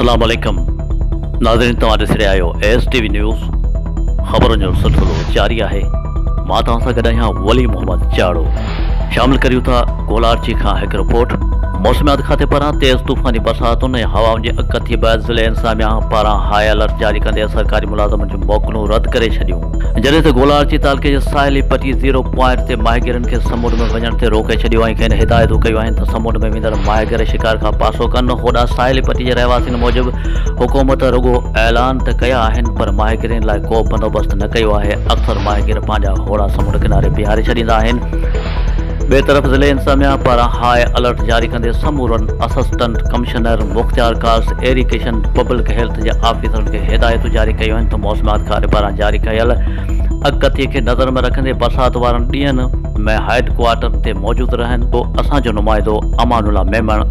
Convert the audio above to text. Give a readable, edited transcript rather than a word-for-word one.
अस्सलाम वालेकुम नाज़रीन, तव्हां ॾिसी रहिया आहियो STV न्यूज़। ख़बरुनि जो सिलसिलो जारी आहे। मां तव्हां सां गॾु आहियां वली मोहम्मद चाड़ो। शामिल करियूं था गोलार्ची खां हिकु रिपोर्ट। मौसमियात खाते पारां तेज़ तूफ़ानी बरसातुनि ऐं हवाउनि जे अकथीअ बैदि ज़िले इंतज़ामिया पारां हाई अलर्ट जारी कंदे सरकारी मुलाज़िमनि जूं मोकलूं रद्द करे छॾियूं, जॾहिं त गोलार्ची तालुके जे साहिली पटी 0 पॉइंट ते माहिगिरनि खे समुंड में वञण ते रोके छॾियो ऐं खेनि हिदायतूं कयूं आहिनि त समुंड में वेंदड़ माहिगिर शिकार खां पासो कनि। होॾां साहिली पटी जे रहवासियुनि मूजिबि हुकूमत रुॻो ऐलान त कया आहिनि, पर माहिगिरनि लाइ को बंदोबस्तु न कयो आहे। अक्सर माहिगिर पंहिंजा होड़ा समुंड किनारे बीहारे छॾींदा आहिनि। ॿिए तरफ़ ज़िले इंतज़ामिया पारां हाई अलर्ट जारी कंदे समूरनि असिस्टेंट कमिश्नर मुख़्तियार कास इरिगेशन पब्लिक हेल्थ जे ऑफिसरनि खे हिदायतूं जारी कयूं आहिनि त मौसमियात खाते पारां जारी कयल अकथीअ खे नज़र में रखंदे बरसाति वारनि ॾींहंनि में हेड क्वार्टर ते मौजूदु रहनि। पोइ असांजो नुमाइंदो अमानुल्लाह मेमण